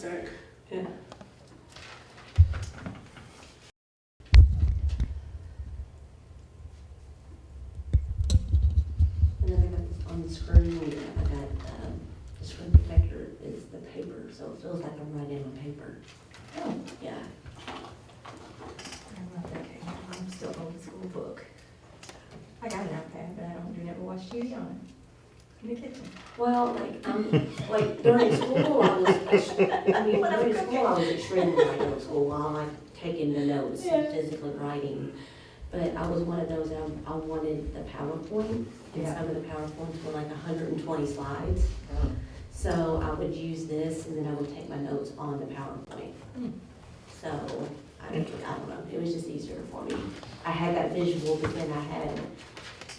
fantastic. Yeah. And then I got this on the screen, I got, the screen protector is the paper, so it feels like I'm writing on paper. Oh, Yeah. I'm not that okay. I'm still old school book. I got an iPad, but I don't never watch TV on it. In the kitchen. Well, like during school, I was, during school, I was extremely like old school, while like taking the notes and Yeah. physically writing. But I was one of those, I wanted the PowerPoint, and Yeah. some of the PowerPoints were like 120 slides. So I would use this, and then I would take my notes on the PowerPoint. Hmm. So, I don't know, it was just easier for me. I had that visual, but then I had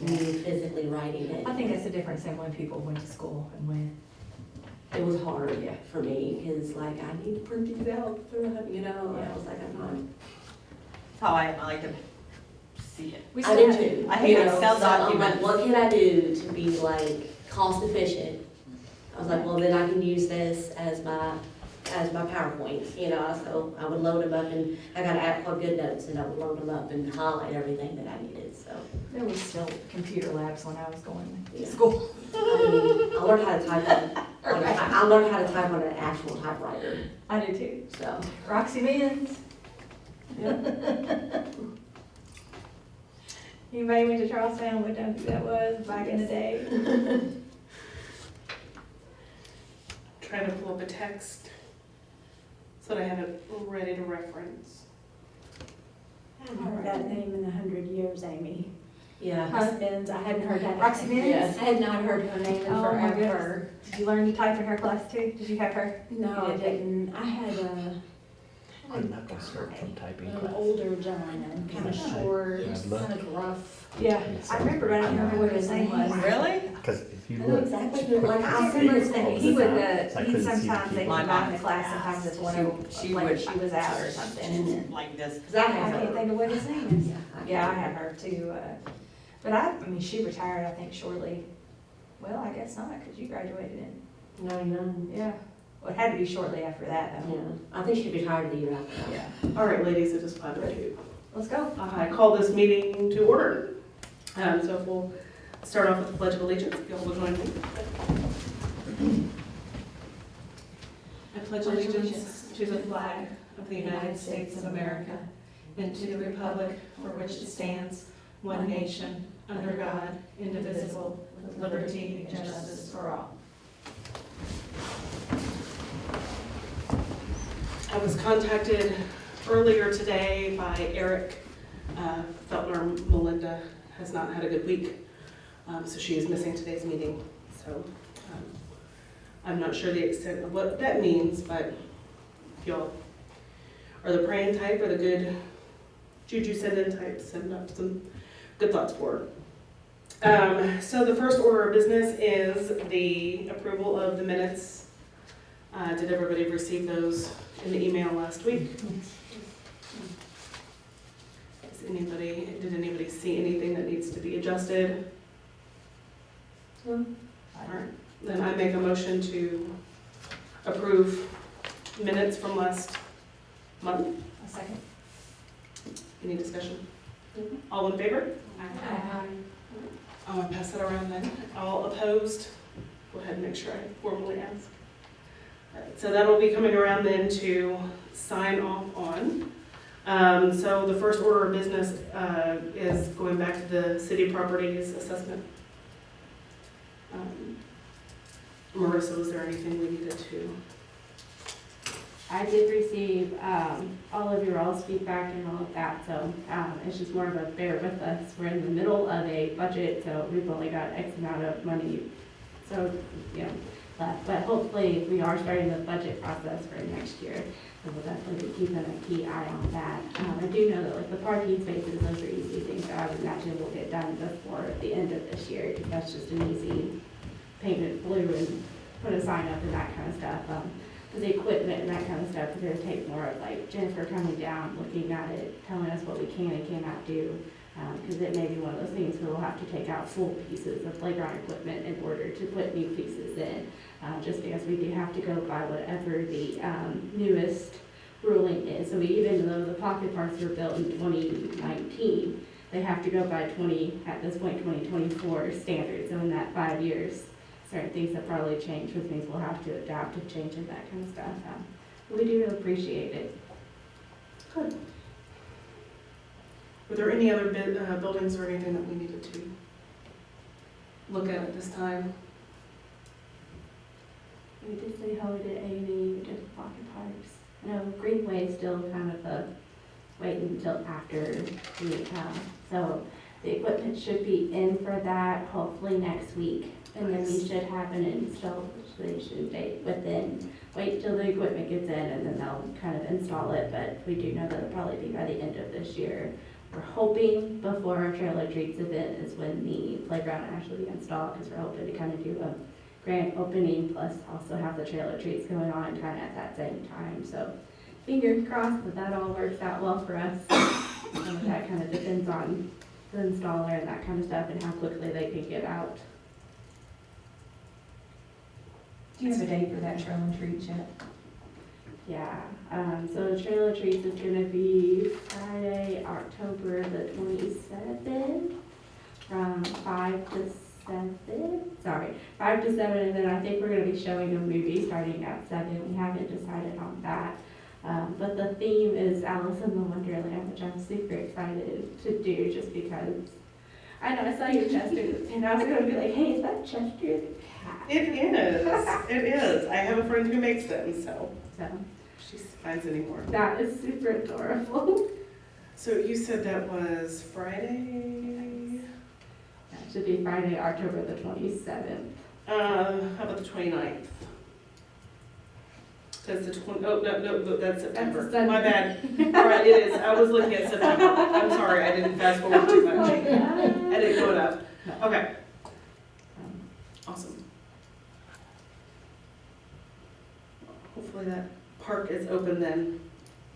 me physically writing it. I think that's the difference in when people went to school and when. It was hard Yeah. for me, because like, I need to print these out, you know, Yeah. I was like, I'm not. That's how I like to see it. We I still do have- too. I hate you know, Excel so I'm like, documents. what can I do to be like cost efficient? I was like, well, then I can use this as my PowerPoint, you know, so I would load them up, and I got an app called Good Notes, and I would load them up and highlight everything that I needed, so. There was still computer labs when I was going to Yeah. school. I learned how to type I learned how to type on an actual typewriter, I did too. so. Roxy Mans. Anybody went to Charlestown would know who that was back in the day. Trying to pull up a text so that I have it ready to reference. I haven't heard that name in 100 years, Amy. Yeah. Husbands, I hadn't heard that. Roxy Mans? Yes. I had not heard her name in Oh my forever. goodness. Did you learn to type in her class too? Did you have her? No, I didn't. I had I'm not gonna start from typing an class. older gentleman, kind of short, Yeah, I'd love kind of rough. Yeah, I remember, but I don't remember what his name was. Really? Because if you I know look, exactly, who- like, I I can't see remember his his name. face. He would, So I he couldn't see the sometimes they keyboard. would not in the class, sometimes it's one of, She like, would- she was out or something, and then, Like this. Cause I I have can't her. think of what his name is. Yeah, Yeah, I have her too, but I mean, she retired, I think, shortly. Well, I guess not, because you graduated in, 99. yeah. Well, it had to be shortly after that, Yeah, though. I think she retired the year after that. Yeah. All right, ladies, it is 5:02. Let's go. I call this meeting to order. So if we'll start off with the Pledge of Allegiance, if you'll join me. I pledge allegiance to the flag of the United States of America and to the republic for which it stands, one nation, under God, indivisible, with liberty and justice for all. I was contacted earlier today by Eric Feltner. Melinda has not had a good week, so she is missing today's meeting. So I'm not sure the extent of what that means, but if y'all are the praying type or the good juju send-in type, send up some good thoughts for her. So the first order of business is the approval of the minutes. Did everybody receive those in the email last week? Did anybody see anything that needs to be adjusted? All right, then I make a motion to approve minutes from last month. A second. Any discussion? All in favor? Aye. I'm gonna pass that around then. All opposed? Go ahead and make sure I formally ask. All right, so that'll be coming around then to sign off on. So the first order of business is going back to the city properties assessment. Marissa, was there anything we needed to? I did receive all of your all's feedback and all of that, so it's just more of a bear with us. We're in the middle of a budget, so we've only got X amount of money, so, you know, left. But hopefully, we are starting the budget process for next year, so we'll definitely be keeping a key eye on that. I do know that like the parking spaces, those are easy things that I would imagine will get done before the end of this year, because that's just an easy paint it blue and put a sign up and that kind of stuff. The equipment and that kind of stuff, we're gonna take more of like Jennifer coming down, looking at it, telling us what we can and cannot do. Because it may be one of those things where we'll have to take out full pieces of playground equipment in order to put new pieces in. Just because we do have to go by whatever the newest ruling is. So even though the pocket parks were built in 2019, they have to go by at this point, 2024 standards. So in that 5 years, certain things have probably changed, which means we'll have to adapt and change and that kind of stuff. We do appreciate it. Good. Were there any other buildings or anything that we needed to look at this time? We did say hello to A&E, we did pocket parks. I know Greenway is still kind of waiting until after the, so the equipment should be in for that hopefully next week. And then we should have an installation date wait till the equipment gets in and then they'll kind of install it. But we do know that it'll probably be by the end of this year. We're hoping before our Trailer Treats event is when the playground actually be installed, because we're hoping to kind of do a grand opening plus also have the Trailer Treats going on kind of at that same time. So fingers crossed that all works out well for us. Some of that kind of depends on the installer and that kind of stuff and how quickly they can get out. Do you have a date for that trail and treat yet? Yeah, so the Trailer Treats is gonna be Friday, October the 27th, from 5 to 7, 5 to 7, and then I think we're gonna be showing a movie starting at 7, we haven't decided on that. But the theme is Alice in the Wonderland, which I'm super excited to do, just because, I know, I saw your Chester, and I was gonna be like, hey, is that Chester the cat? It is. I have a friend who makes them, so So, she finds anymore. that is super adorable. So you said that was Friday? That should be Friday, October the 27th. How about the 29th? That's the no, that's September. Sunday. My bad. All right, it is. I was looking at September. I'm sorry, I didn't fast forward too much. I didn't go it up. Okay, awesome. Hopefully that park is open then.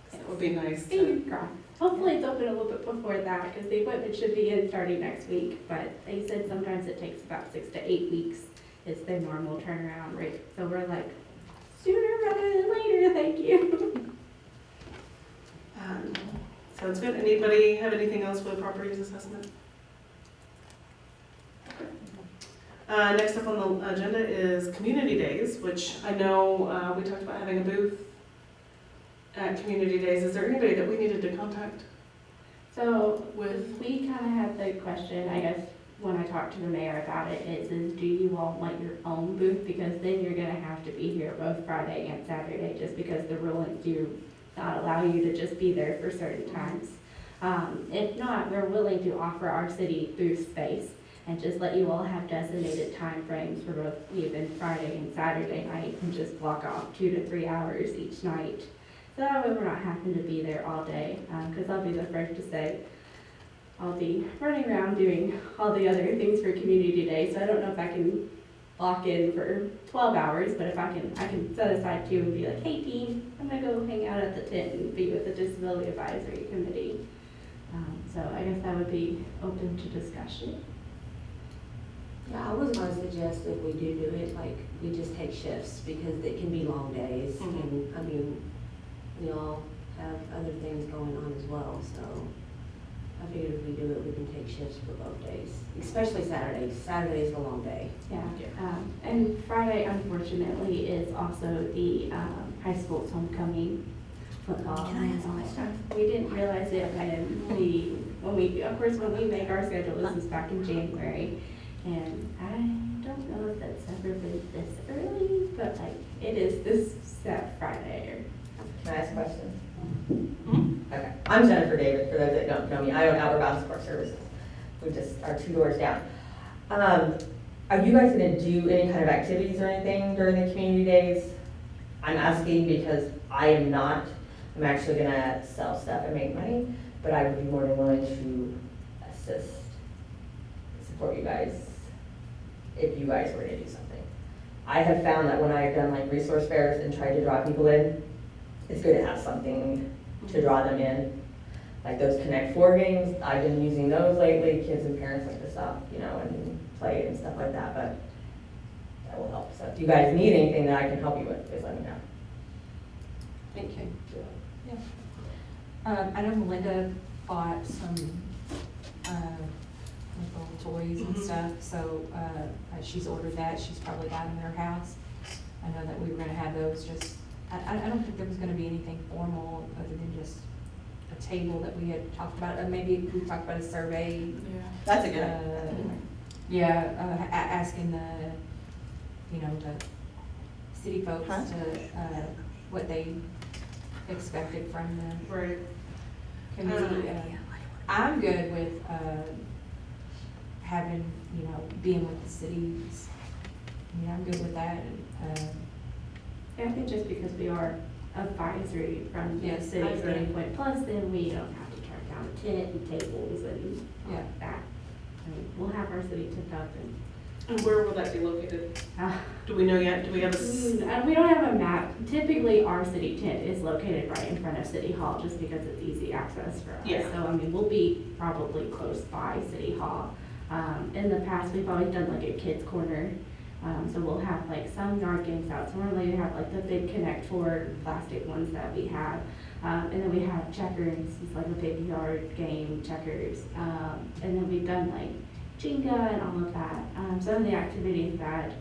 'Cause that would be nice to, Fingers crossed. Hopefully it's open a little bit before that, because the equipment should be in starting next week, but they said sometimes it takes about 6 to 8 weeks is their normal turnaround rate. So we're like, sooner rather than later, thank you. sounds good. Anybody have anything else for the properties assessment? Next up on the agenda is Community Days, which I know we talked about having a booth at Community Days. Is there anybody that we needed to contact So with? we kind of had the question, I guess, when I talked to the mayor about it, is do you all want your own booth? Because then you're gonna have to be here both Friday and Saturday, just because the rulings do not allow you to just be there for certain times. If not, we're willing to offer our city booth space and just let you all have designated time frames for both even Friday and Saturday night, and just block off 2 to 3 hours each night. So that way we're not having to be there all day, because I'll be the first to say, I'll be running around doing all the other things for Community Day, so I don't know if I can lock in for 12 hours, but if I can set aside 2 and be like, hey team, I'm gonna go hang out at the tent and be with the Disability Advisory Committee. So I guess that would be open to discussion. Yeah, I was gonna suggest if we do it, like, we just take shifts, because it can be long days, Mhm. and, I mean, we all have other things going on as well, so I figured if we do it, we can take shifts for both days, especially Saturdays. Saturday's a long day. Yeah, and Friday unfortunately is also the high school's homecoming football. Can I ask a question? We didn't realize it when we make our schedule, this is back in January. And I don't know if that's ever been this early, but like, it is this Friday. Can I ask a question? Okay, I'm Jennifer David, for those that don't know me. I own Albert Bound Support Services. We just are 2 doors down. Are you guys gonna do any kind of activities or anything during the community days? I'm asking because I am not. I'm actually gonna sell stuff and make money, but I would be more than willing to assist, support you guys if you guys were to do something. I have found that when I've done like resource fairs and tried to draw people in, it's good to have something to draw them in. like those Connect Four games, I've been using those lately, kids and parents like to stop, you know, and play and stuff like that, but that will help. So if you guys need anything that I can help you with, please let me know. Thank you. I know Melinda bought some, like little toys and Mhm. stuff, so, she's ordered that, she's probably got them in her house. I know that we were gonna have those, just, I don't think there was gonna be anything formal other than just a table that we had talked about, maybe we talked about a survey. That's a good uh, idea. Yeah, asking the, you know, the city folks Huh? to, what they expected from the Right. committee. I'm good with, having, you know, being with the cities. I mean, I'm good with that, Yeah, I think just because we are advisory from the Yes, city I agree. standpoint, plus then we don't have to track down a tent and tables and all Yeah. of that. I mean, we'll have our city tipped up And where will that be located? and, Do we know yet? Do we have a? and we don't have a map. Typically, our city tent is located right in front of City Hall just because it's easy access for us. Yeah. So, I mean, we'll be probably close by City Hall. In the past, we've always done like a kids corner. So we'll have like some yard games out. So normally we have like the big Connect Four plastic ones that we have. And then we have checkers, it's like a big yard game, checkers. And then we've done like Jenga and all of that. Some of the activities that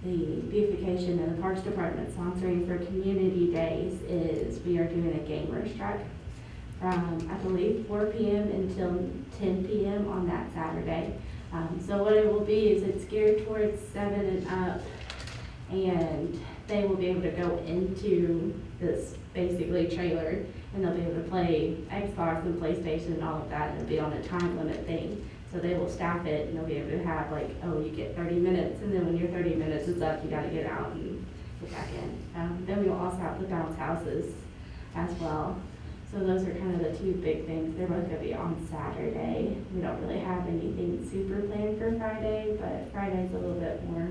the beautification and the Parks Department sponsoring for community days is we are doing a gamers trek from, I believe, 4 p.m. until 10 p.m. on that Saturday. So what it will be is it's geared towards 7 and up, and they will be able to go into this basically trailer, and they'll be able to play Xbox and PlayStation and all of that, and it'll be on a time limit thing. So they will staff it, and they'll be able to have like, oh, you get 30 minutes, and then when your 30 minutes is up, you gotta get out and get back in. Then we will also have the bounce houses as well. So those are kind of the two big things. They're both gonna be on Saturday. We don't really have anything super planned for Friday, but Friday's a little bit more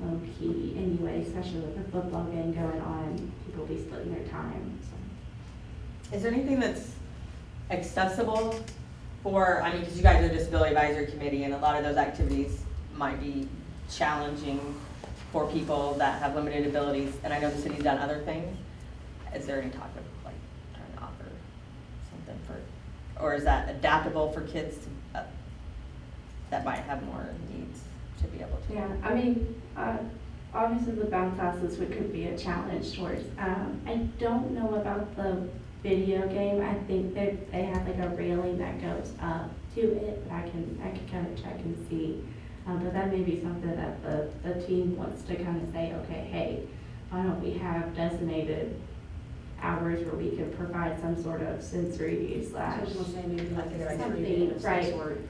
low key anyway, especially with the football game going on. People will be splitting their time, so. Is there anything that's accessible for, I mean, because you guys are Disability Advisory Committee, and a lot of those activities might be challenging for people that have limited abilities, and I know the city's done other things. Is there any talk of like trying to offer something for, or is that adaptable for kids to, that might have more needs to be able to? Yeah, I mean, obviously the bounce houses could be a challenge towards, I don't know about the video game. I think they have like a railing that goes up to it, but I can kind of check and see. But that may be something that the team wants to kind of say, okay, hey, why don't we have designated hours where we can provide some sort of sensory slash I was gonna say maybe like That's a good a idea. something of some Right. sort,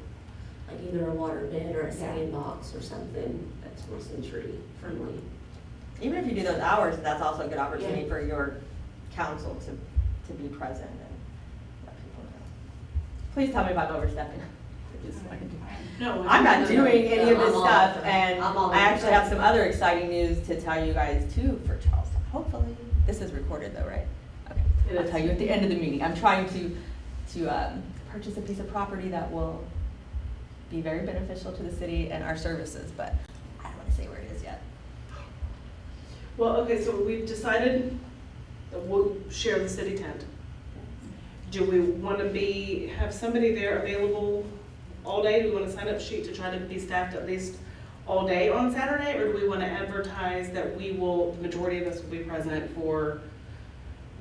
like either a water bed or a Yeah. sandbox or something that's more sensory friendly. Even if you do those hours, that's also a good opportunity Yeah. for your council to be present and let people know. Please tell me if I'm overstepping. I just wanted to- No. I'm not doing any of No, this I'm all stuff, for it. and I'm all I actually for it. have some other exciting news to tell you guys too for Charleston, hopefully. This is recorded though, right? Okay, It I'll is. tell you at the end of the meeting. I'm trying to purchase a piece of property that will be very beneficial to the city and our services, but I don't wanna say where it is yet. Well, okay, so we've decided that we'll share the city tent. Do we want to have somebody there available all day? Do we want a sign-up sheet to try to be staffed at least all day on Saturday? Or do we want to advertise that the majority of us will be present for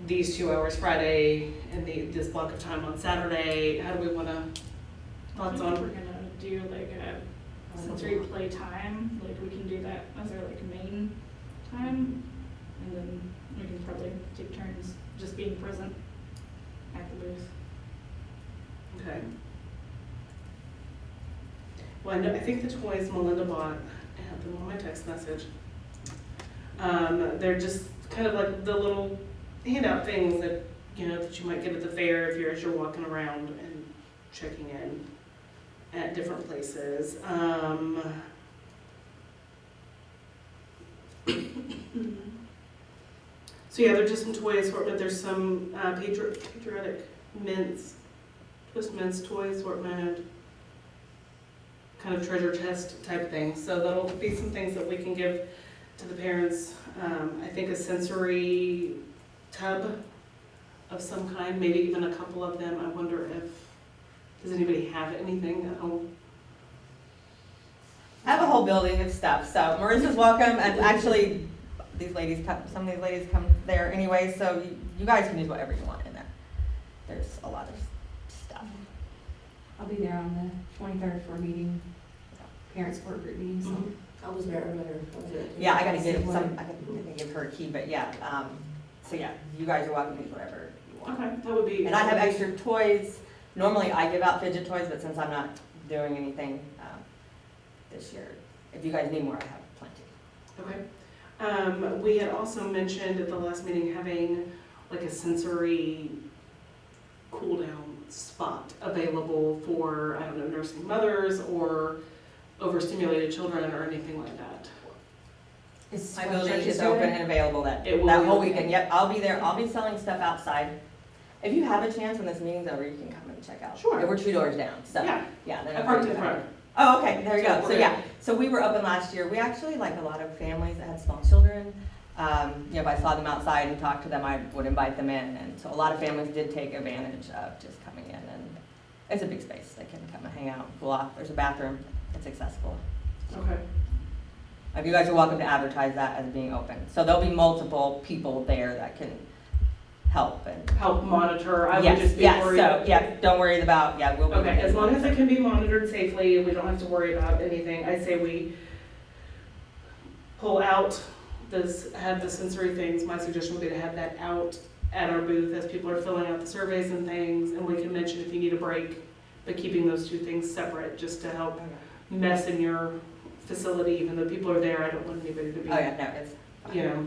these 2 hours Friday and this block of time on Saturday? How do we want to, thoughts We're on? gonna do like a sensory play time, like we can do that as our like main time, and then we can probably take turns just being present at the booth. Okay. Well, I think the toys Melinda bought, I have them on my text message. They're just kind of like the little handout things that, that you might get at the fair as you're walking around and checking in at different places. So yeah, they're just some toy assortment. There's some patriotic mints, Twist Mints toy assortment, kind of treasure chest type thing. So that'll be some things that we can give to the parents. I think a sensory tub of some kind, maybe even a couple of them. I wonder if, does anybody have anything at home? I have a whole building of stuff, so Marissa's welcome, and actually, some of these ladies come there anyway, so you guys can use whatever you want in there. There's a lot of stuff. I'll be there on the 23rd for a meeting, parent support group meeting, so. Mhm. I was there earlier. Yeah, I gotta give some, I can give her a key, but yeah, so yeah, you guys are welcome to use whatever you want. Okay, that would be. And I have extra toys. Normally I give out fidget toys, but since I'm not doing anything this year, if you guys need more, I have plenty. Okay. We had also mentioned at the last meeting having like a sensory cool down spot available for, I don't know, nursing mothers or overstimulated children or anything like that. Is My Sweat building Church is doing open it? and available that It will whole be. weekend. Yep, I'll be there. I'll be selling stuff outside. If you have a chance when this meeting's over, you can come and check out. Sure. We're 2 doors down, so. Yeah, Then I parked in front. Oh, okay, there you So go. we're So yeah, so we were open last year. We actually, like a lot of families that had small children, if I saw them outside and talked to them, I would invite them in. And so a lot of families did take advantage of just coming in, and it's a big space. They can come and hang out, cool off. There's a bathroom. It's accessible. Okay. You guys are welcome to advertise that as being open. So there'll be multiple people there that can help and. Help monitor, I would Yes, just be yes, worried. so, yeah, don't worry about, we'll be. Okay, as long as it can be monitored safely, we don't have to worry about anything, I say we pull out have the sensory things. My suggestion would be to have that out at our booth as people are filling out the surveys and things, and we can mention if you need a break, but keeping those two things separate, just to help mess in your facility, even though people are there, I don't want anybody to be. Oh, yeah, no, it's. You know,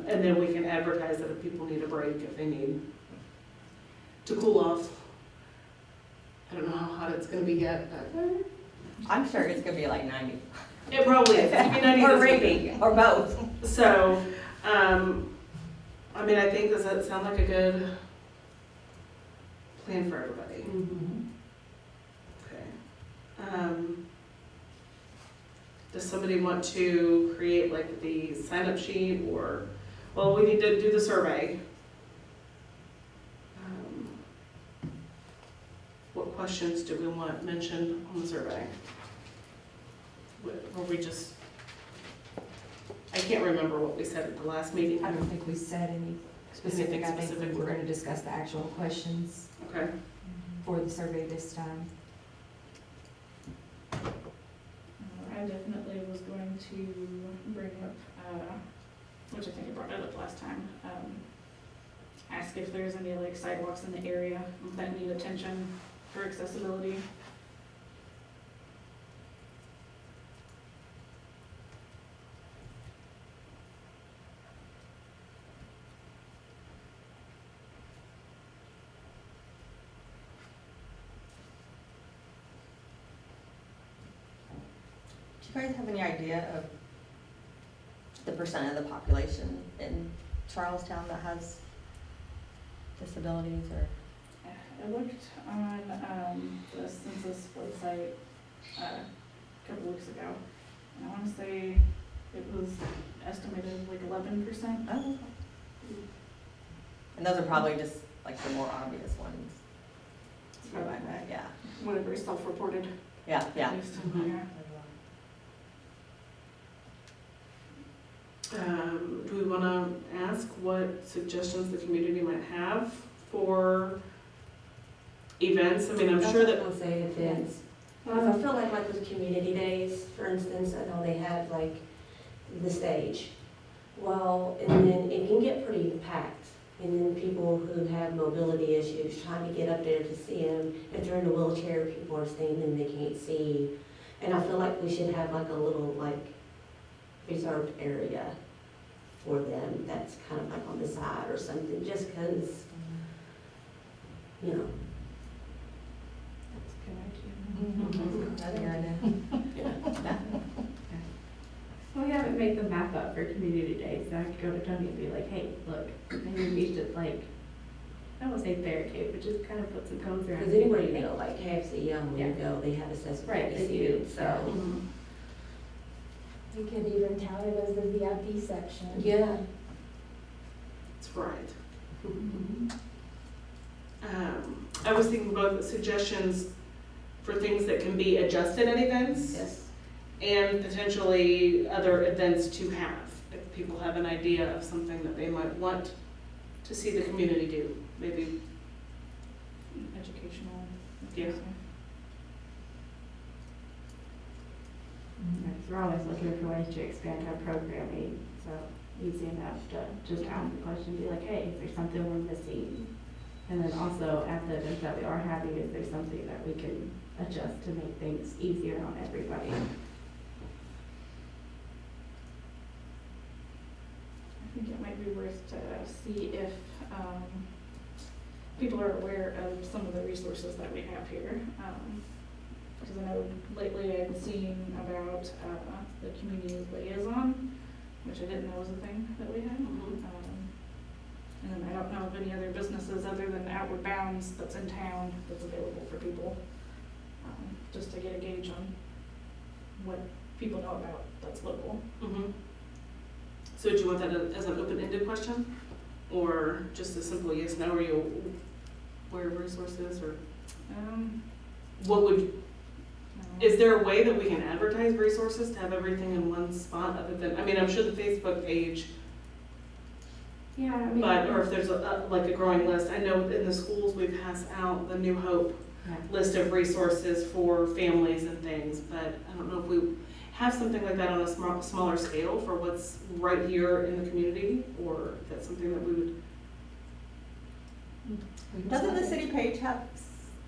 and then we can advertise that if people need a break, if they need to cool off. I don't know how hot it's gonna be yet, but I'm sure it's gonna be like 90. it probably is. It's gonna be 90 Or this weekend. rainy, or both. So, I mean, I think, does that sound like a good plan for everybody? Okay. Does somebody want to create like the sign-up sheet, or, well, we need to do the survey. What questions do we want mentioned on the survey? Or we just, I can't remember what we said at the last meeting. I don't think we said any specific, I think we specific. were gonna discuss the actual questions Okay. for the survey this time. I definitely was going to bring up, which I think I brought it up last time, ask if there's any like sidewalks in the area that need attention for accessibility. Do you guys have any idea of the percent of the population in Charlestown that has disabilities or? I looked on the census website a couple weeks ago, and I want to say it was estimated like 11%. Oh. And those are probably just like the more obvious ones. Yeah, Whatever is self-reported. yeah, yeah. At least. Mhm. Yeah. Do we want to ask what suggestions the community might have for events? I mean, I'm sure that, I'll say events. I feel like with community days, for instance, I know they have like the stage. Well, and then it can get pretty packed. And then people who have mobility issues, trying to get up there to see them. If they're in a wheelchair, people are standing, they can't see. And I feel like we should have like a little like reserved area for them that's kind of like on the side or something, just because, you know. That's a good idea. That's a good idea. We haven't made the map up for community days, so I could go to Tony and be like, hey, look, maybe we should like I won't say barricade, but just kind of put some cones around. Because anywhere you go, like KFC, when you Yeah. go, they have accessible Right, they do, seating, so. Mhm. We could even tout it as the VIP section. Yeah. That's right. I was thinking both suggestions for things that can be adjusted at events Yes. and potentially other events to have. If people have an idea of something that they might want to see the community do, maybe. Educational. Yeah. Because we're always looking for ways to expand our programming, so easy enough to just ask the question, be like, hey, is there something we're missing? And then also at the events that we are having, is there something that we can adjust to make things easier on everybody? I think it might be worth to see if people are aware of some of the resources that we have here. Because I know lately I've seen about the community liaison, which I didn't know was a thing that we had. And then I don't know of any other businesses other than Outward Bounds that's in town that's available for people, just to get a gauge on what people know about that's local. Mhm. So do you want that as an open-ended question? Or just a simple yes, no, or you, where resources, or what would, is there a way that we can advertise resources to have everything in one spot other than, I mean, I'm sure the Facebook page, Yeah, I mean. but, or if there's like a growing list. I know in the schools we pass out the New Hope Yeah. list of resources for families and things, but I don't know if we have something like that on a smaller scale for what's right here in the community, or if that's something that we would. Doesn't the city page have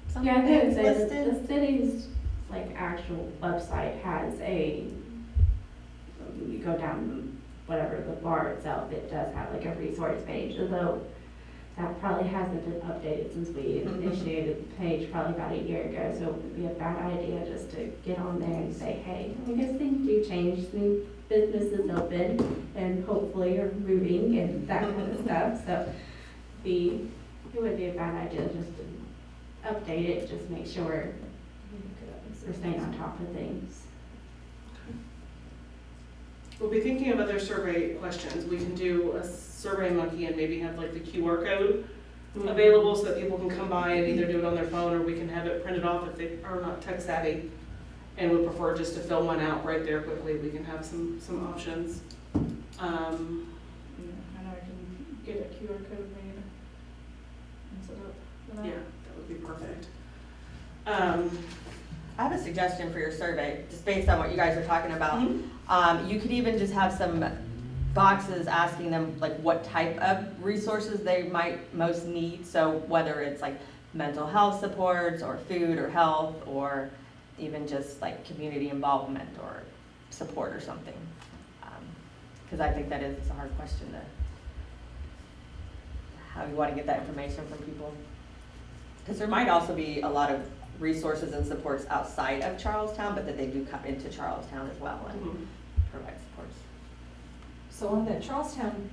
some Yeah, I did things say that listed? the city's like actual website has a, you go down whatever the bar itself, it does have like a resource page, although that probably hasn't been updated since we initiated the page probably about a year ago, so it would be a bad idea just to get on there and say, hey, I guess things do change, new businesses open and hopefully are moving and that kind of stuff, so it would be a bad idea just to update it, just make sure we're staying on top of things. We'll be thinking of other survey questions. We can do a Survey Monkey and maybe have like the QR code available so that people can come by and either do it on their phone, or we can have it printed off if they are not tech savvy and would prefer just to fill one out right there quickly. We can have some options. Yeah, I know I can get a QR code made and set up for that. Yeah, that would be perfect. I have a suggestion for your survey, just based on what you guys are talking about. You could even just have some boxes asking them like what type of resources they might most need. So whether it's like mental health supports or food or health, or even just like community involvement or support or something. Because I think that is a hard question to, how you want to get that information from people. Because there might also be a lot of resources and supports outside of Charlestown, but that they do come into Charlestown as well and provide supports. So on the Charlestown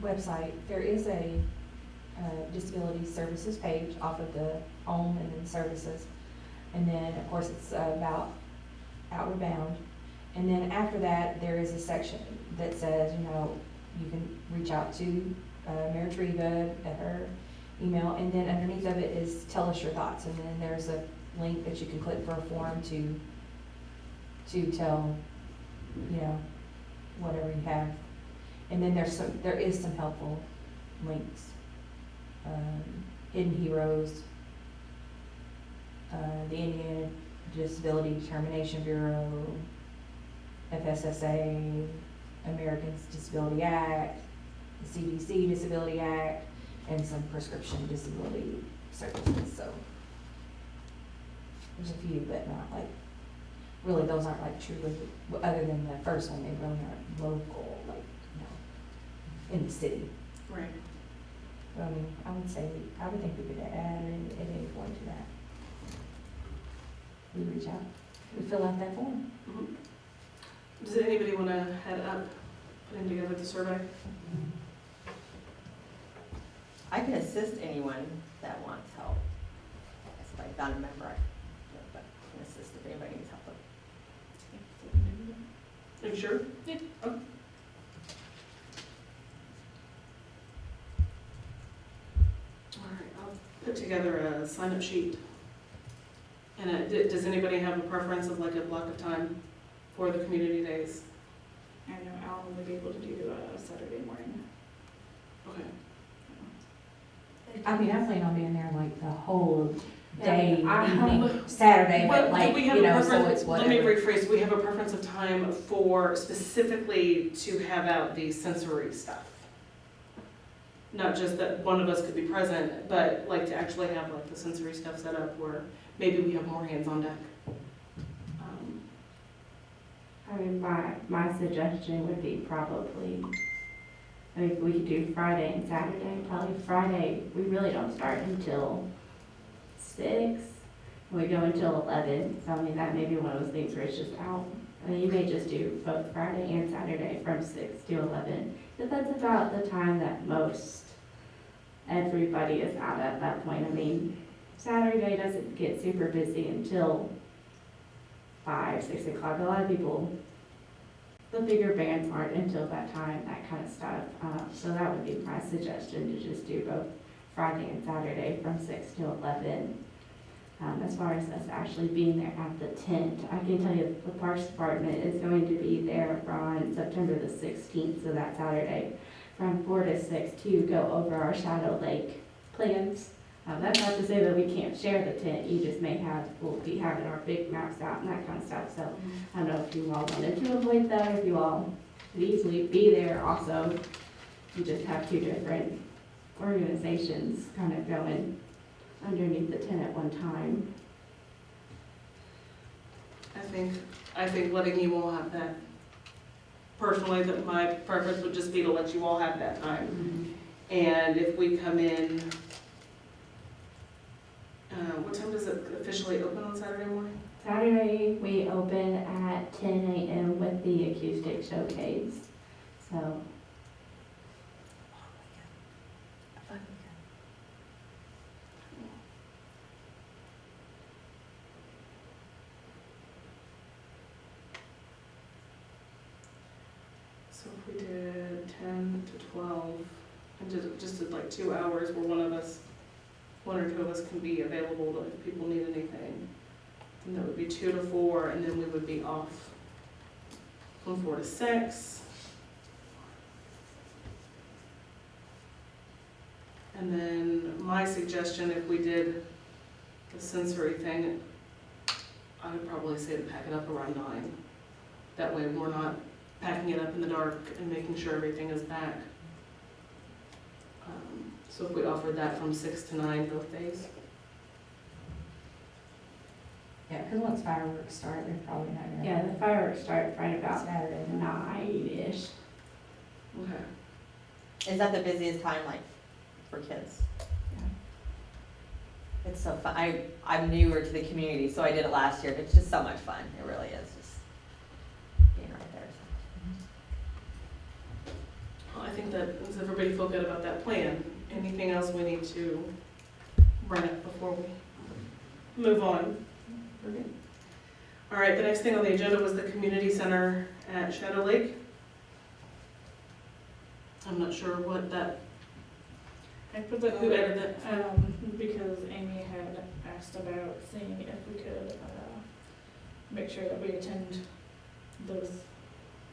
website, there is a disability services page off of the home and then services. And then, of course, it's about Outward Bound. And then after that, there is a section that says, you can reach out to Mayor Treva at her email. And then underneath of it is tell us your thoughts. And then there's a link that you can click for a form to tell, whatever you have. And then there is some helpful links. Hidden Heroes, the Indiana Disability Determination Bureau, FSSA, Americans Disability Act, the CDC Disability Act, and some prescription disability services, so. There's a few, but not like, really, those aren't like truly, other than the first one, they really aren't local, like, in the city. Right. I mean, I would think we could add in at any point to that. We reach out, we fill out that form. Does anybody want to head up putting together the survey? I can assist anyone that wants help. If I'm not a member, but I can assist if anybody needs help. Are you sure? Yeah. Okay. All right, I'll put together a sign-up sheet. And does anybody have a preference of like a block of time for the community days? I know Alan would be able to do Saturday morning. Okay. I mean, I plan on being there like the whole day, Yeah, evening, Saturday, Well, but do like, we have you a know, so preference- it's Let me whatever. rephrase, do we have a preference of time for specifically to have out the sensory stuff? Not just that one of us could be present, but like to actually have like the sensory stuff set up where maybe we have more hands on deck. I mean, my suggestion would be probably, I mean, we could do Friday and Saturday, probably Friday, we really don't start until 6. We go until 11, so I mean, that may be one of those things where it's just out. I mean, you may just do both Friday and Saturday from 6 to 11, but that's about the time that most everybody is out at that point. I mean, Saturday doesn't get super busy until 5, 6 o'clock. A lot of people, the bigger bands aren't until that time, that kind of stuff. So that would be my suggestion, to just do both Friday and Saturday from 6 to 11. As far as us actually being there at the tent, I can tell you the Parks Department is going to be there on September the 16th, so that Saturday, from 4 to 6 to go over our Shadow Lake plans. That's not to say that we can't share the tent, you just may have, we'll be having our big maps out and that kind of stuff, so I don't know if you all wanted to avoid that, if you all could easily be there also. You just have two different organizations kind of going underneath the tent at one time. I think letting you all have that. Personally, that my preference would just be to let you all have that time. And if we come in, what time does it officially open on Saturday morning? Saturday, we open at 10 a.m. with the acoustic showcase, so. So if we did 10 to 12, and just did like 2 hours where one or two of us can be available if people need anything. And that would be 2 to 4, and then we would be off from 4 to 6. And then my suggestion, if we did the sensory thing, I would probably say to pack it up around 9. That way we're not packing it up in the dark and making sure everything is back. So if we offered that from 6 to 9 both days. Yeah, because once fireworks start, they're probably not gonna. Yeah, the fireworks start right about Saturday. 9-ish. Okay. Is that the busiest time, like, for kids? It's so fun. I'm newer to the community, so I did it last year, but it's just so much fun. It really is, just being right there. Well, I think that, does everybody feel good about that plan? Anything else we need to run it before we move on? We're good. All right, the next thing on the agenda was the community center at Shadow Lake. I'm not sure what that, I put that who on added that? because Amy had asked about seeing if we could make sure that we attend those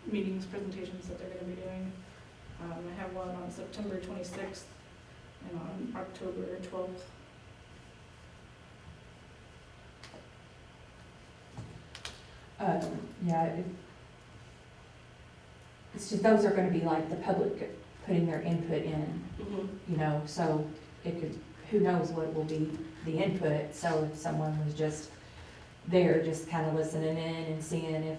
meetings, presentations that they're going to be doing. I have one on September 26th and on October 12th. Yeah, it's just, those are gonna be like the public putting their input in, Mhm. you know, so it could, who knows what will be the input, so if someone was just there, just kind of listening in and seeing if,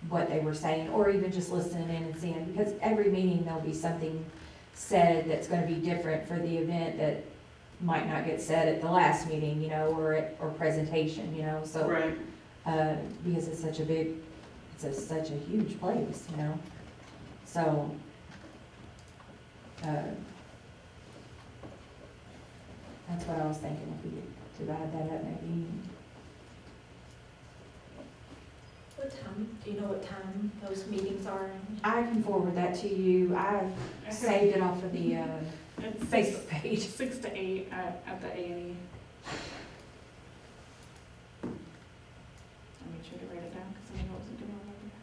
what they were saying, or even just listening in and seeing, because every meeting there'll be something said that's gonna be different for the event that might not get said at the last meeting, you know, or presentation, you know, so. Right. Because it's such a big, such a huge place, you know, so, That's what I was thinking, if we could divide that up maybe. What time, do you know what time those meetings are? I can forward that to you. I saved it off of the It's Facebook page. 6 to 8 at the A&E. I made sure to write it down because I knew I wasn't gonna remember.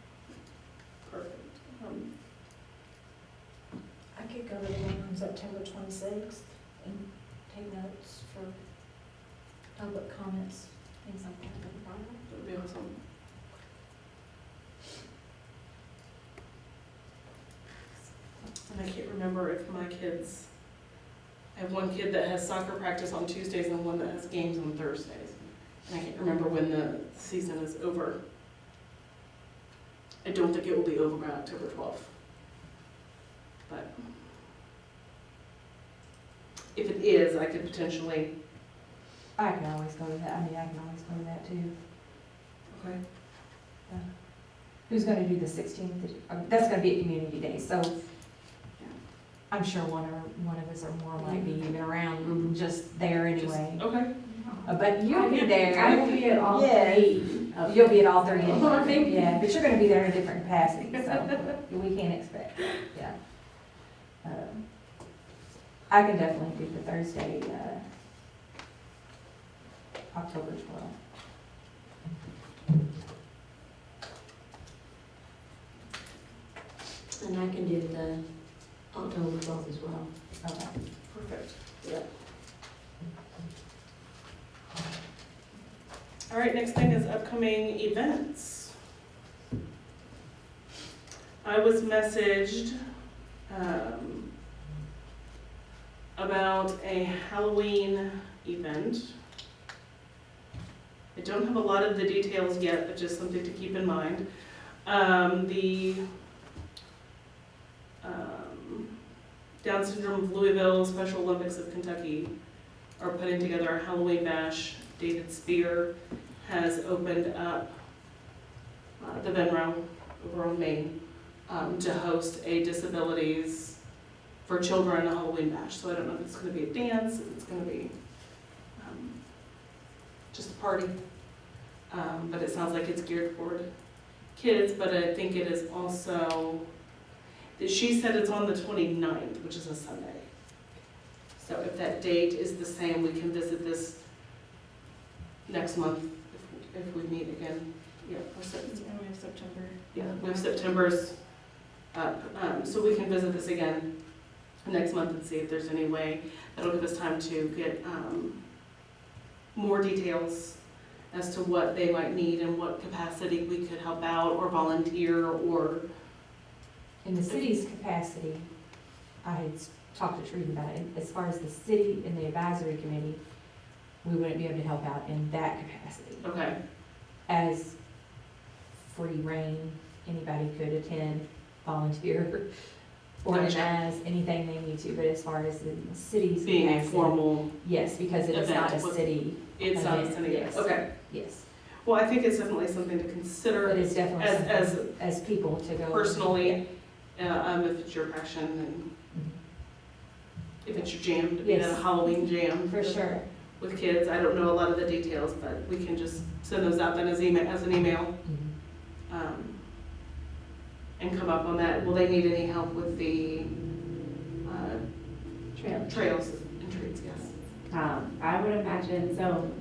Perfect. I could go to the one on September 26th and take notes for public comments, things like that. That would be awesome. And I can't remember if my kids, I have one kid that has soccer practice on Tuesdays and one that has games on Thursdays. And I can't remember when the season is over. I don't think it will be over by October 12th. But if it is, I could potentially. I can always go to that, I mean, I can always go to that too. Okay. Who's gonna do the 16th? That's gonna be a community day, so I'm sure one of us or more might be even around, just there anyway. Okay. But you'll be there. I will be at all Yes. 3 of You'll be at all three Oh, thank anyway. you. Yeah, but you're gonna be there in a different capacity, so we can't expect that, yeah. I can definitely do the Thursday, October 12th. And I can do the October 12th as well. Okay. Perfect. Yeah. All right, next thing is upcoming events. I was messaged about a Halloween event. I don't have a lot of the details yet, but just something to keep in mind. The Down Syndrome of Louisville, Special Olympics of Kentucky are putting together a Halloween bash. David Spear has opened up the Venro over on Main to host a disabilities for children Halloween bash. So I don't know if it's going to be a dance, if it's going to be just a party. But it sounds like it's geared toward kids, but I think it is also, she said it's on the 29th, which is a Sunday. So if that date is the same, we can visit this next month if we meet again. Yeah, or And we have September. yeah, we have September's up, so we can visit this again next month and see if there's any way that'll give us time to get more details as to what they might need and what capacity we could help out or volunteer or. In the city's capacity, I had talked to Trudy about it, as far as the city and the advisory committee, we wouldn't be able to help out in that capacity. Okay, As free reign, anybody could attend, volunteer, organize, anything they need to, but as far as the city's being a capacity, formal, yes, because it is not a event with- city, it's not Event, any, yes. okay. yes. Well, I think it's definitely something to But consider it's definitely as something as people to go. personally, if it's your passion and Mhm. if it's your jam, to be at a Yes. Halloween jam. For sure. With kids. I don't know a lot of the details, but we can just send those out then as an email, and come up on that. Will they need any help with the trails and trees? Yes. I would imagine, so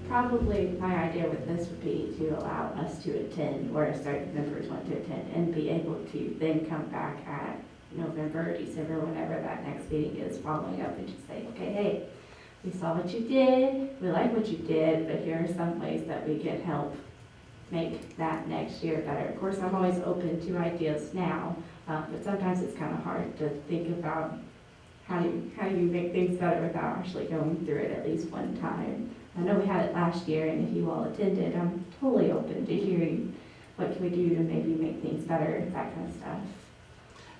probably my idea with this would be to allow us to attend, or certain members want to attend, and be able to then come back at November, December, whenever that next meeting is, following up and just say, okay, hey, we saw what you did, we like what you did, but here are some ways that we can help make that next year better. Of course, I'm always open to ideas now, but sometimes it's kind of hard to think about how do you make things better without actually going through it at least one time. I know we had it last year, and if you all attended, I'm totally open to hearing what can we do to maybe make things better, that kind of stuff.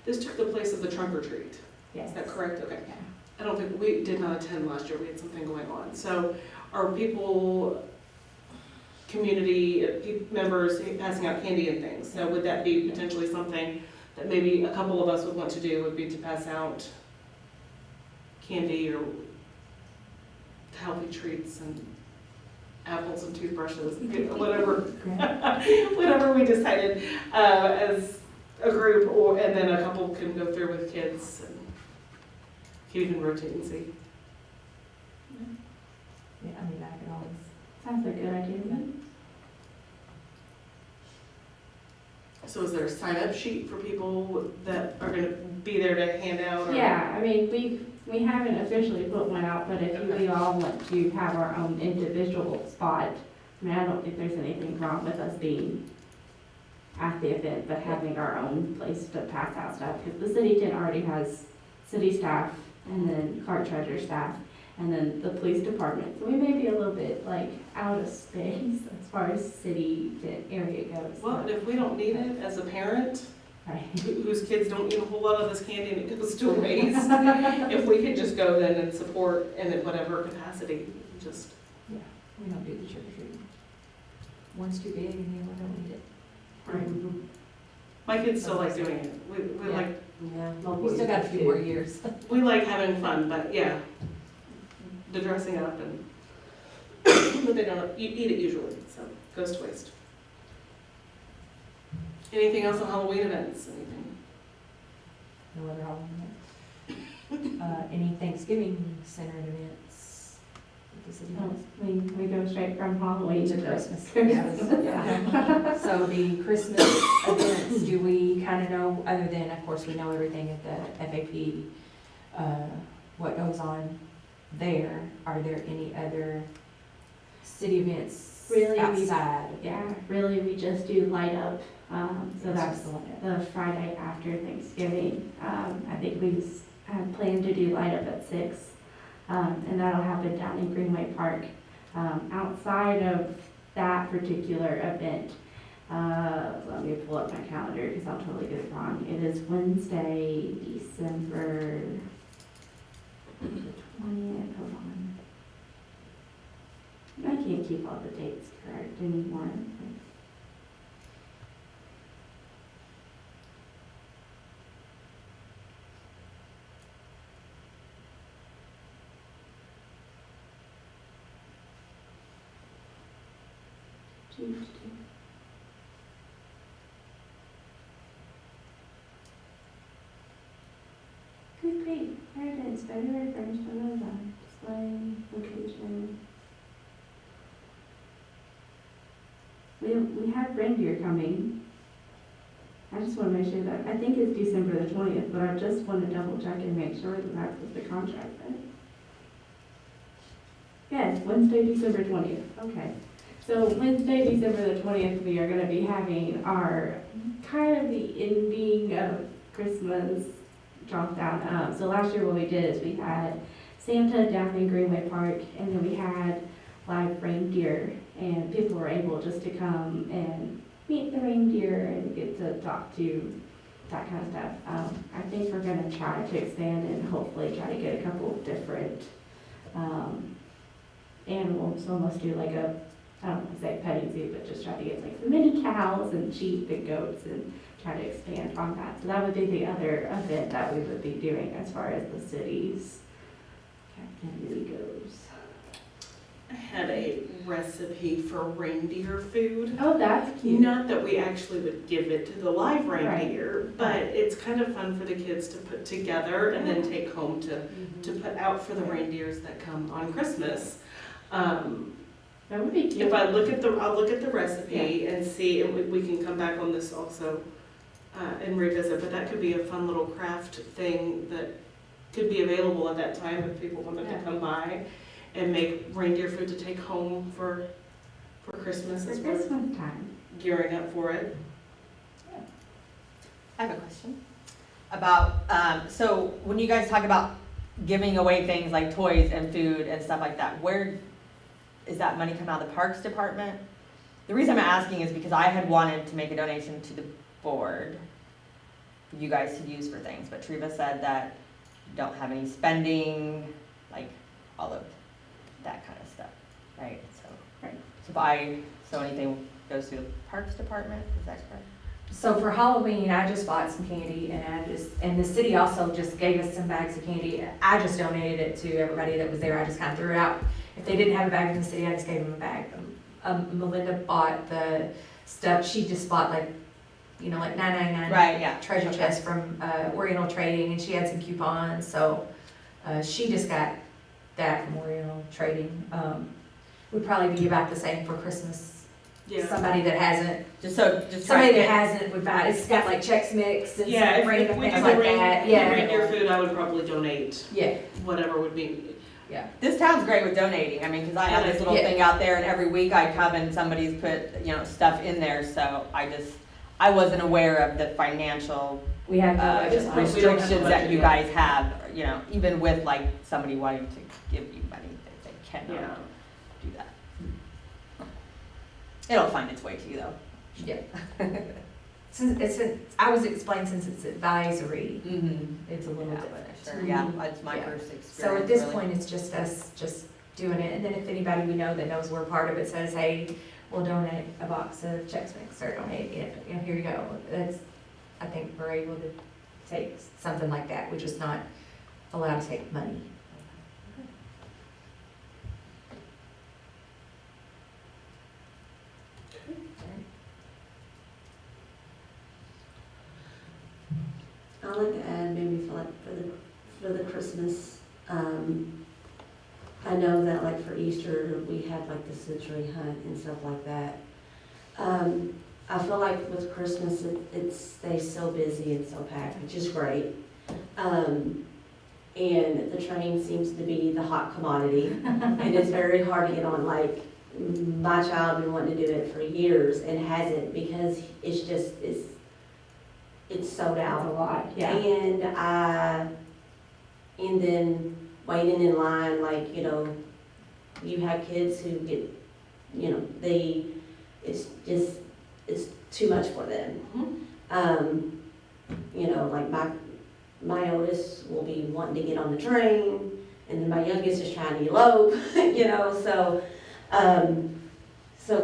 This took the place of the trunk or treat. Yes. Is that correct? Okay. Yeah. I don't think, we did not attend last year. We had something going on. So are people, community members passing out candy and things? So would that be potentially something that maybe a couple of us would want to do, would be to pass out candy or healthy treats and apples and toothbrushes, whatever, Great. whatever we decided as a group, and then a couple can go through with kids and can even rotate and see. Yeah, I mean, I could always. Sounds like a good idea. So is there a sign-up sheet for people that are gonna be there to hand out? Or? Yeah, I mean, we haven't officially put one out, but if Okay. we all want to have our own individual spot, I mean, I don't think there's anything wrong with us being at the event, but having our own place to pass out stuff, because the city already has city staff, and then Clark Treasure staff, and then the police department. So we may be a little bit like out of space as far as city area goes. Well, and if we don't need it as a parent, Right. whose kids don't eat a whole lot of this candy and it goes to waste, if we could just go then and support in whatever capacity, just. Yeah, we don't do the trick or treating. One's too big and the other one don't need it. Right. My kids still like doing it. We Yeah. like, Yeah. We still got a few more years. we like having fun, but yeah, the dressing up and, but they don't eat it usually, so it goes to waste. Anything else on Halloween events? Anything? No other Halloween. Any Thanksgiving centered events at the city Oh, hall? we go straight from Halloween To to Christmas. Christmas. Yeah. So the Christmas events, do we kind of know, other than, of course, we know everything at the FAP, what goes on there? Are there any other city events Really, outside? Yeah, really, we just do light up, so that's just the one. the Friday after Thanksgiving. I think we had planned to do light up at 6, and that'll happen down in Greenway Park. Outside of that particular event, let me pull up my calendar because I'll totally get it wrong. It is Wednesday, December 20th, hold on. I can't keep all the dates correct anymore. Tuesday. Good, great. There it is, February 1st, display, location. We have reindeer coming. I just want to make sure that, I think it's December the 20th, but I just want to double check and make sure that that's what the contract said. Yes, Wednesday, December 20th, okay. So Wednesday, December the 20th, we are going to be having our, kind of the ending of Christmas drop down. So last year what we did is we had Santa down in Greenway Park, and then we had live reindeer, and people were able just to come and meet the reindeer and get to talk to that kind of stuff. I think we're gonna try to expand and hopefully try to get a couple of different animals, almost do like a, I don't want to say petting zoo, but just try to get like some mini cows and sheep and goats and try to expand on that. So that would be the other event that we would be doing as far as the city's captivity goes. I had a recipe for reindeer food. Oh, that's cute. Not that we actually would give it to the live reindeer, but it's kind of fun for the kids to put together and then take home to put out for the reindeers that come on Christmas. That would be cute. If I'll look at the recipe and see, and we can come back on this also and revisit, but that could be a fun little craft thing that could be available at that time if people wanted to come by and make reindeer food to take home for Christmas as For we're Christmas time. gearing up for it. I have a question about, so when you guys talk about giving away things like toys and food and stuff like that, where is that money coming out of the Parks Department? The reason I'm asking is because I had wanted to make a donation to the board for you guys to use for things, but Treva said that you don't have any spending, like all of that kind of stuff, right? So, Right. so anything goes through the Parks Department, is that correct? So for Halloween, I just bought some candy and the city also just gave us some bags of candy. I just donated it to everybody that was there. I just kind of threw it out. If they didn't have a bag from the city, I just gave them a bag. Melinda bought the stuff, she just bought like, you know, like $9.99. Right, yeah. Treasure chest from Oriental Trading, and she had some coupons, so she just got that from Oriental Trading. Would probably be about the same for Christmas. Yeah. Somebody that hasn't, Just somebody that hasn't would buy, it's got like Chex Mix and Yeah, some if random we things could like bring that, your yeah. food, I would probably donate Yeah, whatever would be. This town's great with donating. I mean, because I have this little Yeah. thing out there, and every week I come and somebody's put, you know, stuff in there. So I wasn't aware of the financial we have, just we don't have restrictions a that budget you yet. guys have. You know, even with like somebody wanting to give you money, they cannot Yeah. do that. It'll find its way to you though. yeah. I was explained since it's advisory, Mm-hmm. it's a little Yeah, different. sure. Yeah, that's my Yeah. first experience. So at this really. point, it's just us just doing it, and then if anybody we know that knows we're part of it says, hey, we'll donate a box of Chex Mix, or donate, you know, here you go. That's, I think we're able to take something like that, we're just not allowed to take money. I'd like to add maybe for like for the Christmas, I know that like for Easter, we had like the century hunt and stuff like that. I feel like with Christmas, it stays so busy and so packed, which is great. And the train seems to be the hot commodity, and it's very hard to get on. Like, my child been wanting to do it for years and hasn't, because it's just, it's sold That's out. a lot, yeah. And then waiting in line, like, you know, you have kids who get, you know, it's too much for them. You know, like my oldest will be wanting to get on the train, and then my youngest is trying to elope, you know, so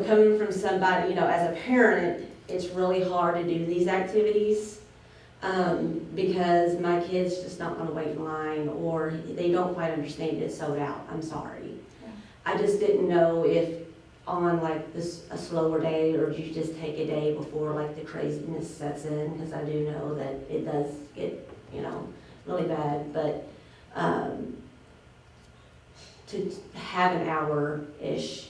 coming from somebody, you know, as a parent, it's really hard to do these activities, because my kids just not gonna wait in line, or they don't quite understand it's sold out, I'm sorry. I just didn't know if on like a slower day, or you just take a day before like the craziness sets in, because I do know that it does get, you know, really bad, but to have an hour-ish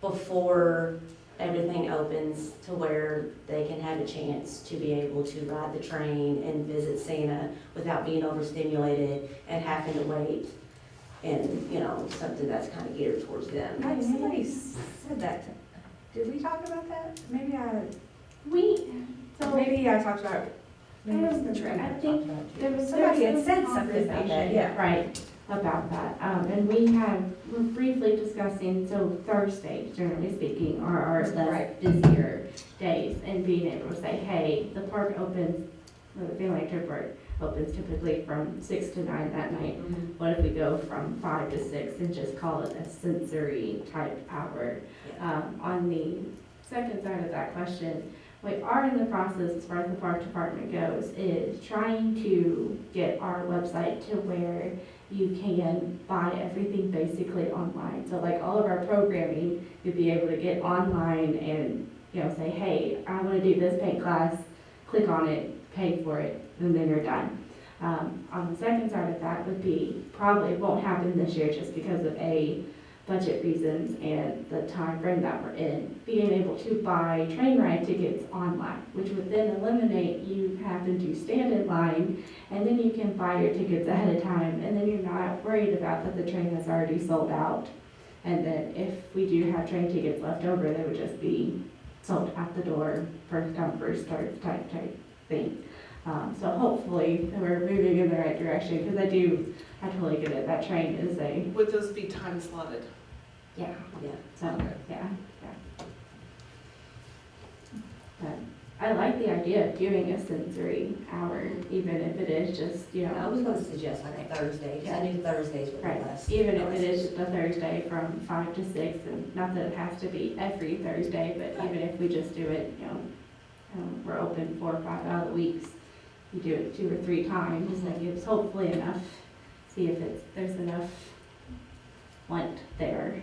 before everything opens to where they can have a chance to be able to ride the train and visit Santa without being overstimulated and having to wait, and, you know, something that's kind of geared towards them. Somebody said that, did we talk about that? Maybe I talked about, maybe it was the train. I think there was. Somebody had some said something about that, conversation, yeah. Right, about that, and we're briefly discussing, so Thursdays, generally speaking, are the Right. busier days, and being able to say, hey, the park opens, or the family activity park opens typically from 6 to 9 that night. What if we go from 5 to 6 and just call it a sensory type hour? On the second side of that question, we are in the process, as far as the park department goes, is trying to get our website to where you can buy everything basically online. So like all of our programming, you'd be able to get online and, you know, say, hey, I want to do this paint class, click on it, pay for it, and then you're done. On the second side of that would be, probably won't happen this year just because of budget reasons and the time frame that we're in, being able to buy train ride tickets online, which would then eliminate you having to stand in line, and then you can buy your tickets ahead of time, and then you're not worried about that the train has already sold out. And then if we do have train tickets left over, they would just be sold out the door, first come, first served type thing. So hopefully we're moving in the right direction, because I totally get it, that train is Would those be time slotted? yeah, Yeah. so, yeah. But I like the idea of doing a sensory hour, even if it is just, you I know, was gonna suggest like a Thursday, because I knew Thursdays were the right, best. even if it is just a Thursday from 5 to 6, and not that it has to be every Thursday, but even if we just do it, you know, We're open 4 or 5 out of the weeks. You do it 2 or 3 times, that gives hopefully enough, see if there's enough want there.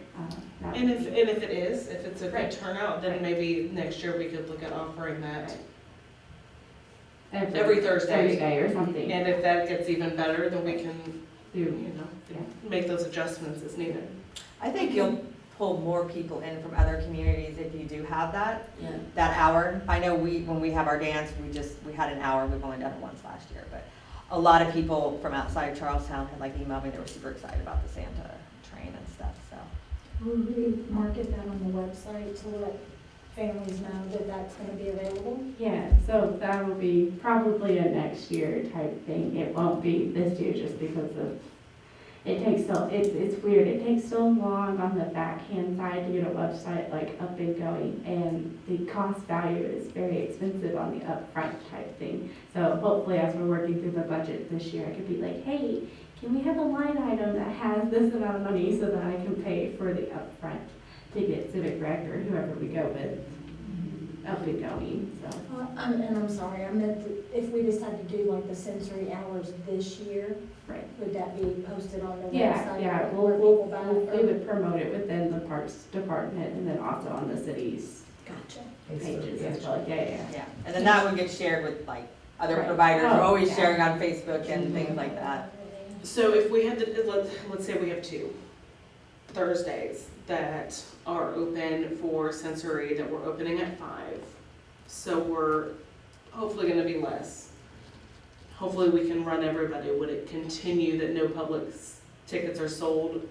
That And would if be- it is, if it's a good Right. turnout, then Right. maybe next year we could look at offering that Every every Thursday. Thursday or something. And if that gets even better, then we can, Do, you know, make those adjustments as needed. I think you'll pull more people in from other communities if you do have that, Yeah. that hour. I know when we have our dance, we had an hour, we've only done it once last year, but a lot of people from outside Charlestown had like emailed me, they were super excited about the Santa train and stuff, so. Will we market that on the website to let families know that that's gonna be available? yeah, so that will be probably a next year type thing. It won't be this year just because of, it takes so, it's weird. It takes so long on the backhand side to get a website like up and going, and the cost value is very expensive on the upfront type thing. So hopefully as we're working through the budget this year, I could be like, hey, can we have a line item that has this amount of money so that I can pay for the upfront to get Civic Rec or whoever we go with up and going, so. And I'm sorry, I meant that if we decide to do like the sensory hours this year, Right. would that be posted on the website? Yeah, where people buy it we from? would promote it within the Parks Department and then also on the city's Gotcha. pages as well, yeah. Yeah, and then that would get shared with like other Right. providers, we're Oh, always yeah. sharing on Facebook and things like that. So if we had to, let's say we have 2 Thursdays that are open for sensory, that we're opening at 5. So we're hopefully gonna be less. Hopefully we can run everybody. Would it continue that no public tickets are sold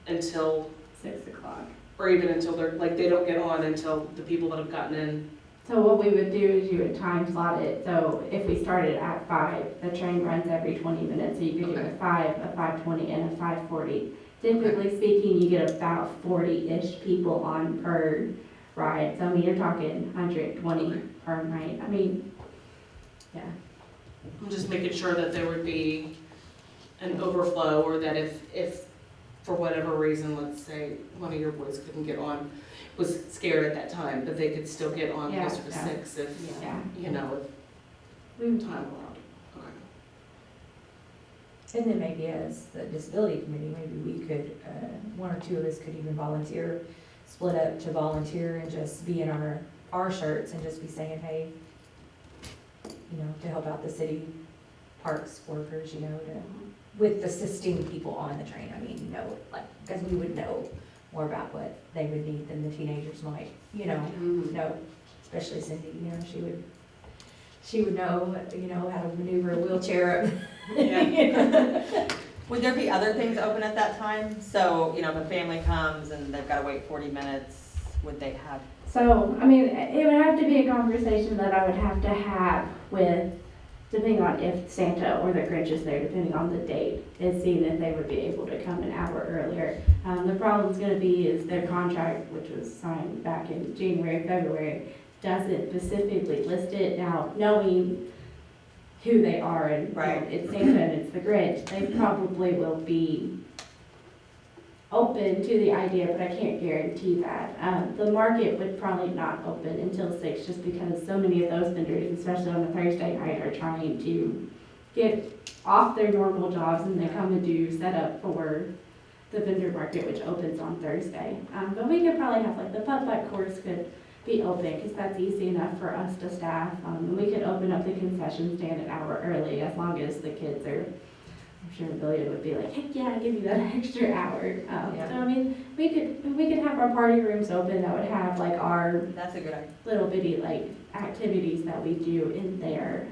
until, 6 o'clock. or even until they're, like, they don't get on until the people that have gotten in? So what we would do is you would time slot it, so if we started at 5, the train runs every 20 minutes, so you could do Okay. a 5, a 5:20, and a 5:40. Typically speaking, you get about 40-ish people on per ride, so I mean, you're talking 120 Okay. per night, I mean, yeah. I'm just making sure that there would be an overflow, or that if for whatever reason, let's say one of your boys couldn't get on, was scared at that time, that they could still get on Yeah, closer to yeah. 6 if, Yeah. you know, We if would time allowed. Okay. And then maybe as the disability committee, maybe we could, 1 or 2 of us could even volunteer, split up to volunteer and just be in our shirts and just be saying, hey, you know, to help out the city parks workers, you know, with assisting people on the train. I mean, you know, like, because we would know more about what they would need than the teenagers might, you know, know, especially Cindy, you know, she would know, you know, how to maneuver a wheelchair. Would there be other things open at that time? So, you know, if a family comes and they've gotta wait 40 minutes, would they have? So, I mean, it would have to be a conversation that I would have to have with, depending on if Santa or the Grinch is there, depending on the date, is seeing if they would be able to come an hour earlier. The problem's gonna be is their contract, which was signed back in January, February, doesn't specifically list it. Now, knowing who they are and, you know, Right. it's Santa and it's the Grinch, they probably will be open to the idea, but I can't guarantee that. The market would probably not open until 6, just because so many of those vendors, especially on a Thursday night, are trying to get off their normal jobs and they come and do setup for the vendor market, which opens on Thursday. But we could probably have, like, the putt-putt course could be open, because that's easy enough for us to staff. And we could open up the concession stand an hour early, as long as the kids are, I'm sure Billy would be like, heck yeah, I'll give you that extra hour. Yeah. So I mean, we could have our party rooms open that would have like our That's a good idea. little bitty like activities that we do in there.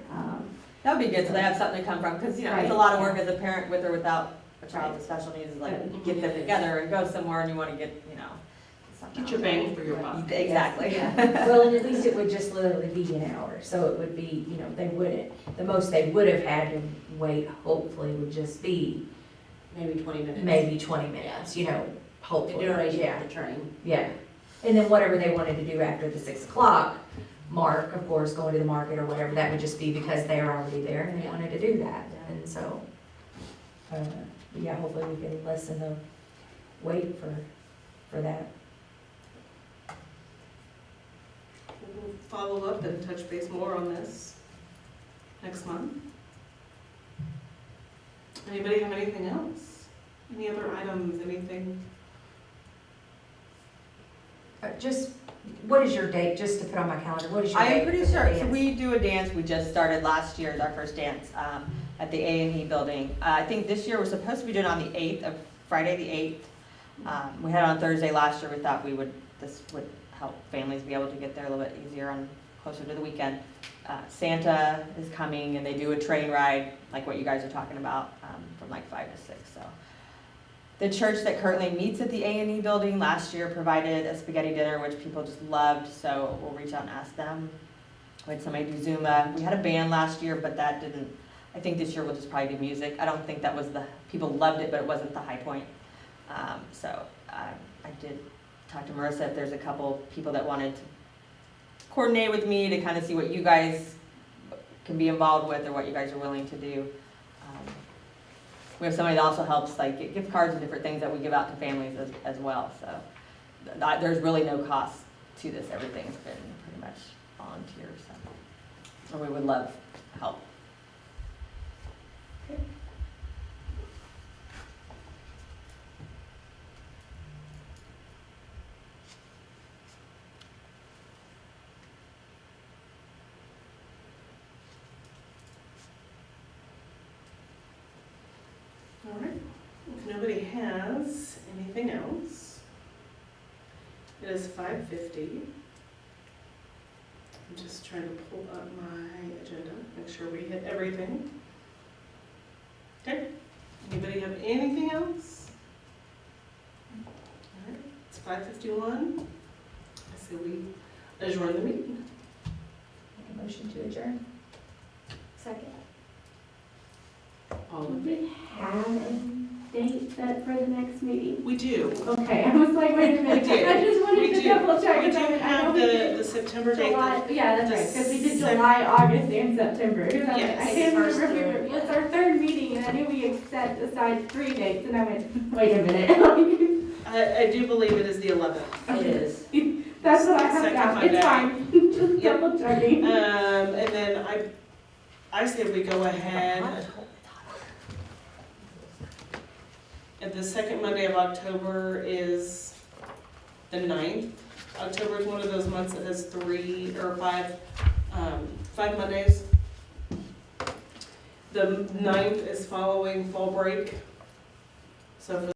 That would be good, so they have something to come from, because, you know, it's a Right, lot of work yeah. as a parent with or without a child with special needs, is like, get them together and go somewhere, and you wanna get, you know. something Get your out bang there. for your buck. Exactly. Well, and at least it would just literally be an hour, so it would be, you know, they wouldn't, the most they would have had to wait, hopefully, would just be Maybe 20 minutes. maybe 20 minutes, you know, The hopefully, duration yeah, of the train. yeah. And then whatever they wanted to do after the 6 o'clock mark, of course, going to the market or whatever, that would just be because they are already there and they Yeah. wanted to do that, and so, yeah, hopefully we can lessen the wait for that. we'll follow up and touch base more on this next month. Anybody have anything else? Any other items, anything? Just, what is your date, just to put on my calendar, what is your I date? am pretty for the sure, so dance? we do a dance, we just started last year, is our first dance, at the A&E building. I think this year we're supposed to be doing it on the 8th of, Friday the 8th. We had it on Thursday last year, we thought this would help families be able to get there a little bit easier on, closer to the weekend. Santa is coming and they do a train ride, like what you guys are talking about, from like 5 to 6, so. The church that currently meets at the A&E building last year provided a spaghetti dinner, which people just loved, so we'll reach out and ask them. We had somebody do Zumba. We had a band last year, but that didn't, I think this year we'll just probably do music. I don't think that was people loved it, but it wasn't the high point. So I did talk to Marissa if there's a couple people that wanted to coordinate with me to kind of see what you guys can be involved with or what you guys are willing to do. We have somebody that also helps, like, get gift cards and different things that we give out to families as well, so there's really no cost to this. Everything's been pretty much volunteer, so, and we would love help. Okay. All right, if nobody has anything else, it is 5:50. I'm just trying to pull up my agenda, make sure we hit everything. Okay, anybody have anything else? All right, it's 5:51. I say we adjourn the meeting. Make a motion to adjourn. Second. All of Do it. we have a date set for the next meeting? We do. Okay, I was like, wait a minute, We do. I just wanted We to do. double check. We do 'cause I know have we did the September date. July, yeah, that's right, because we did Sep- July, August, and September. 'Cause I was like, Yes. I can't remember if we First were, through, what's our third meeting, and I knew we had set aside 3 dates, and I went, wait a minute. I do believe it is the 11th. It is. That's what I have Second down, Monday. it's fine, just Yep. double checking. And then I say we go ahead, and the second Monday of October is the 9th. October is one of those months that has 3 or 5 Mondays. The 9th is following fall break, so for